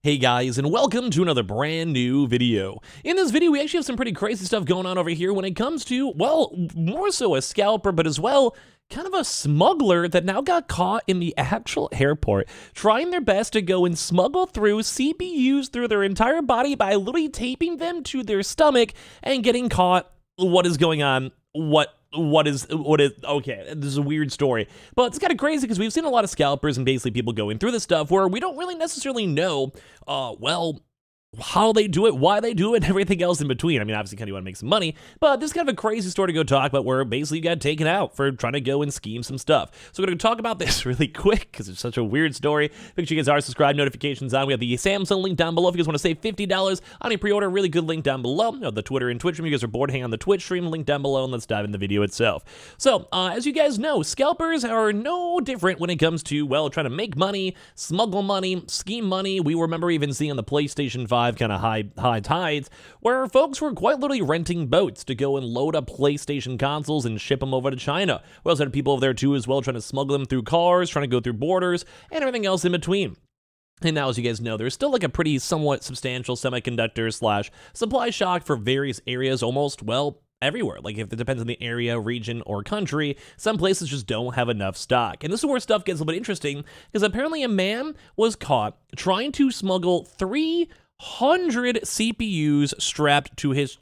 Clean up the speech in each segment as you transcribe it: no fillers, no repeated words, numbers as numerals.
Hey guys, and welcome to another brand new video. In this video, we actually have some pretty crazy stuff going on over here when it comes to, well, more so a scalper, but as well, kind of a smuggler that now got caught in the actual airport, trying their best to go and smuggle through CPUs through their entire body by literally taping them to their stomach and getting caught. What is going on? What is okay, this is a weird story, but it's kind of crazy because we've seen a lot of scalpers and basically people going through this stuff where we don't really necessarily know well, how they do it, why they do it, and everything else in between. I mean, obviously kind of want to make some money, but this is kind of a crazy story to go talk about where basically you got taken out for trying to go and scheme some stuff. So we're going to talk about this really quick because it's such a weird story. Make sure you guys are subscribed, notifications on. We have the Samsung link down below if you guys want to save $50 on a pre-order. Really good link down below. The Twitter and Twitch stream. You guys are bored, hang on the Twitch stream, link down below, and let's dive in the video itself. So, as you guys know, scalpers are no different when it comes to, well, trying to make money, smuggle money, scheme money. We remember even seeing on the PlayStation 5 kind of high tides, where folks were quite literally renting boats to go and load up PlayStation consoles and ship them over to China. We also had people over there too as well trying to smuggle them through cars, trying to go through borders, and everything else in between. And now, as you guys know, there's still like a pretty somewhat substantial semiconductor slash supply shock for various areas almost, well, everywhere. Like, if it depends on the area, region, or country, some places just don't have enough stock. And this is where stuff gets a little bit interesting, because apparently a man was caught trying to smuggle 300 CPUs strapped to his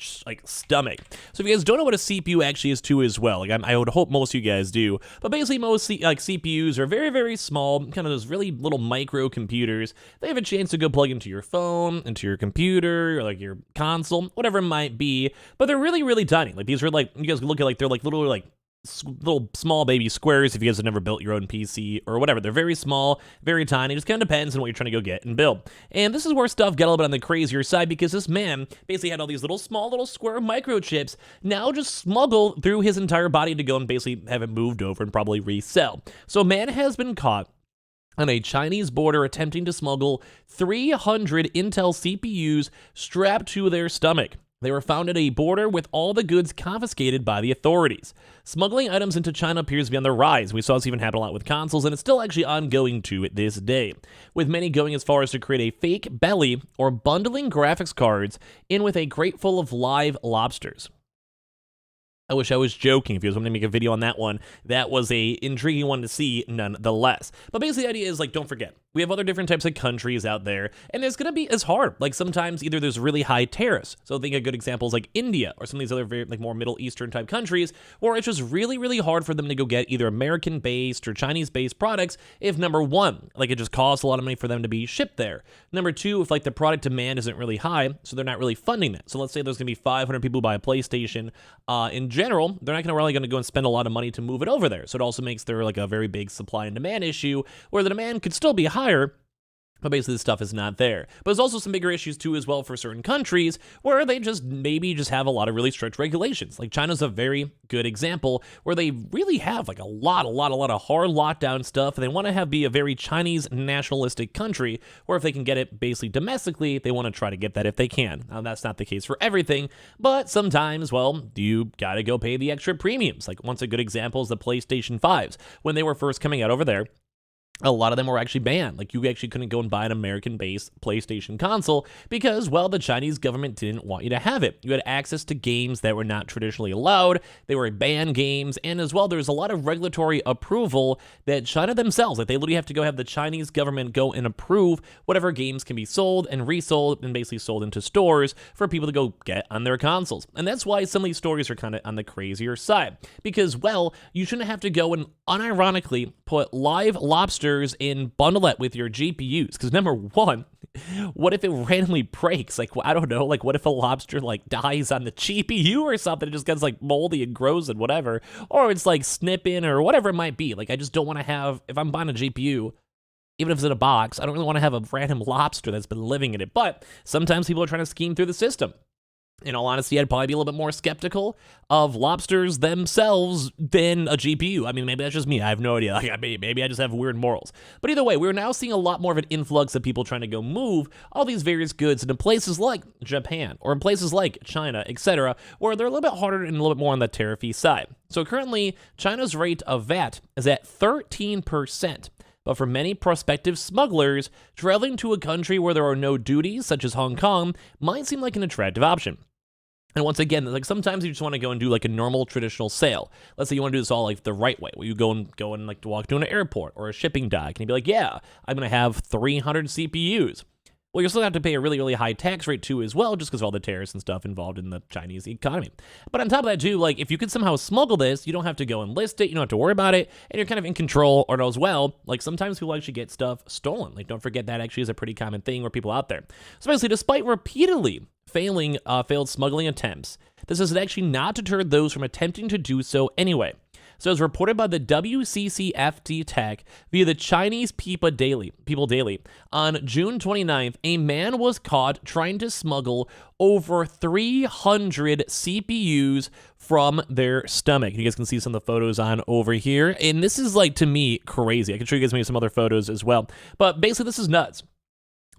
stomach. So if you guys don't know what a CPU actually is too as well, I would hope most of you guys do, but basically most CPUs are very, very small, kind of those really little micro computers. They have a chance to go plug into your phone, into your computer, or like your console, whatever it might be, but they're really, really tiny. Like, these are like, you guys can look at, like, they're like little small baby squares if you guys have never built your own PC or whatever. They're very small, very tiny. It just kind of depends on what you're trying to go get and build. And this is where stuff got a little bit on the crazier side, because this man basically had all these small square microchips now just smuggle through his entire body to go and basically have it moved over and probably resell. So a man has been caught on a Chinese border attempting to smuggle 300 Intel CPUs strapped to their stomach. They were found at a border with all the goods confiscated by the authorities. Smuggling items into China appears to be on the rise. We saw this even happen a lot with consoles, and it's still actually ongoing to this day, with many going as far as to create a fake belly or bundling graphics cards in with a crate full of live lobsters. I wish I was joking. If you guys want to make a video on that one, that was a intriguing one to see nonetheless. But basically the idea is, like, don't forget, we have other different types of countries out there, and it's going to be as hard. Like, sometimes either there's really high tariffs. So I think a good example is like India or some of these other very, more Middle Eastern type countries, where it's just really, really hard for them to go get either American-based or Chinese-based products if, number one, like, it just costs a lot of money for them to be shipped there. Number two, if like the product demand isn't really high, so they're not really funding that. So let's say there's going to be 500 people who buy a PlayStation in general, they're not really going to go and spend a lot of money to move it over there. So it also makes there like a very big supply and demand issue where the demand could still be higher, but basically this stuff is not there. But there's also some bigger issues too as well for certain countries where they just maybe have a lot of really strict regulations. Like China's a very good example where they really have like a lot of hard lockdown stuff, and they want to be a very Chinese nationalistic country where if they can get it basically domestically, they want to try to get that if they can. Now that's not the case for everything, but sometimes, well, you gotta go pay the extra premiums. Like, once a good example is the PlayStation 5s. When they were first coming out over there, a lot of them were actually banned. Like, you actually couldn't go and buy an American-based PlayStation console because, well, the Chinese government didn't want you to have it. You had access to games that were not traditionally allowed. They were banned games, and as well, there's a lot of regulatory approval that China themselves, like, they literally have to go have the Chinese government go and approve whatever games can be sold and resold and basically sold into stores for people to go get on their consoles. And that's why some of these stories are kind of on the crazier side, because, well, you shouldn't have to go and unironically put live lobsters and bundle it with your GPUs. Because number one, what if it randomly breaks? Like, I don't know, like, what if a lobster like dies on the GPU or something? It just gets like moldy and gross and whatever, or it's like snipping or whatever it might be. Like, I just don't want to have, if I'm buying a GPU, even if it's in a box, I don't really want to have a random lobster that's been living in it. But sometimes people are trying to scheme through the system. In all honesty, I'd probably be a little bit more skeptical of lobsters themselves than a GPU. I mean, maybe that's just me. I have no idea. Like, maybe I just have weird morals. But either way, we're now seeing a lot more of an influx of people trying to go move all these various goods into places like Japan or in places like China, etc., where they're a little bit harder and a little bit more on the tariffy side. So currently, China's rate of VAT is at 13%. but for many prospective smugglers, traveling to a country where there are no duties, such as Hong Kong, might seem like an attractive option. And once again, like sometimes you just want to go and do like a normal traditional sale. Let's say you want to do this all like the right way, where you go and like to walk to an airport or a shipping dock, and you'd be like, yeah, I'm gonna have 300 CPUs. Well, you'll still have to pay a really, really high tax rate too as well, just because of all the tariffs and stuff involved in the Chinese economy. But on top of that too, like if you could somehow smuggle this, you don't have to go and list it, you don't have to worry about it, and you're kind of in control. Or as well, like sometimes people actually get stuff stolen. Like don't forget that actually is a pretty common thing where people out there. So basically, despite repeatedly failed smuggling attempts, this has actually not deterred those from attempting to do so anyway. So as reported by the WCCFD Tack via the Chinese People Daily, on June 29th, a man was caught trying to smuggle over 300 CPUs from their stomach. You guys can see some of the photos on over here. And this is like, to me, crazy. I can show you guys maybe some other photos as well. But basically, this is nuts.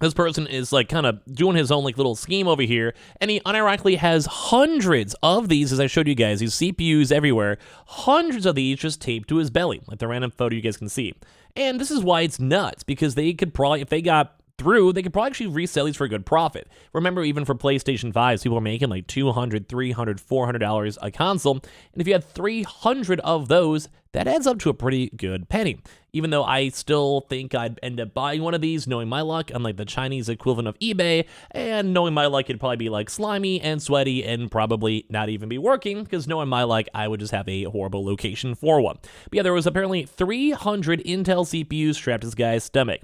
This person is like kind of doing his own like little scheme over here, and he unironically has hundreds of these, as I showed you guys, these CPUs everywhere, hundreds of these just taped to his belly, like the random photo you guys can see. And this is why it's nuts, because they could probably, if they got through, they could probably actually resell these for a good profit. Remember, even for PlayStation 5s, people are making like $200, $300, $400 a console, and if you had 300 of those, that adds up to a pretty good penny. Even though I still think I'd end up buying one of these, knowing my luck, unlike the Chinese equivalent of eBay, and knowing my luck, it'd probably be like slimy and sweaty and probably not even be working, because knowing my luck, I would just have a horrible location for one. But yeah, there was apparently 300 Intel CPUs strapped to this guy's stomach.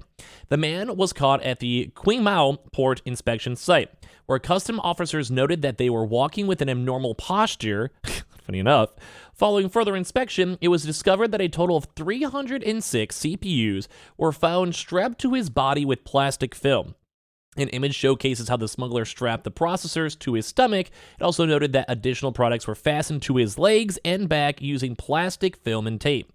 The man was caught at the Qingmao port inspection site, where custom officers noted that they were walking with an abnormal posture. Funny enough, following further inspection, it was discovered that a total of 306 CPUs were found strapped to his body with plastic film. An image showcases how the smuggler strapped the processors to his stomach. It also noted that additional products were fastened to his legs and back using plastic film and tape.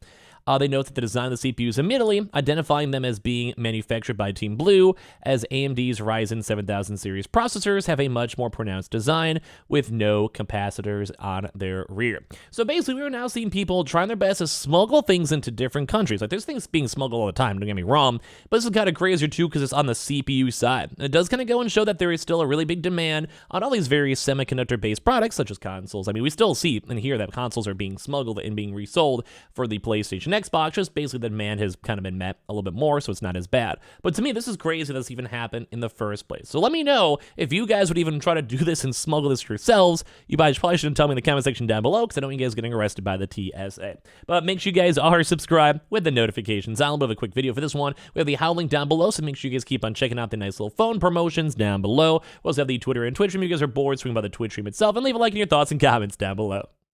They note that the design of the CPUs immediately, identifying them as being manufactured by Team Blue, as AMD's Ryzen 7000 series processors have a much more pronounced design with no capacitors on their rear. So basically, we are now seeing people trying their best to smuggle things into different countries. Like, there's things being smuggled all the time, don't get me wrong, but this is kind of crazier too because it's on the CPU side. And it does kind of go and show that there is still a really big demand on all these various semiconductor-based products, such as consoles. I mean, we still see and hear that consoles are being smuggled and being resold for the PlayStation Xbox, just basically the demand has kind of been met a little bit more, so it's not as bad. But to me, this is crazy that this even happened in the first place. So let me know if you guys would even try to do this and smuggle this yourselves. You guys probably shouldn't tell me in the comment section down below, because I don't want you guys getting arrested by the TSA. But make sure you guys are subscribed with the notifications on. A little bit of a quick video for this one. We have the How link down below, so make sure you guys keep on checking out the nice little phone promotions down below. We also have the Twitter and Twitch stream. If you guys are bored, swing by the Twitch stream itself, and leave a like and your thoughts and comments down below.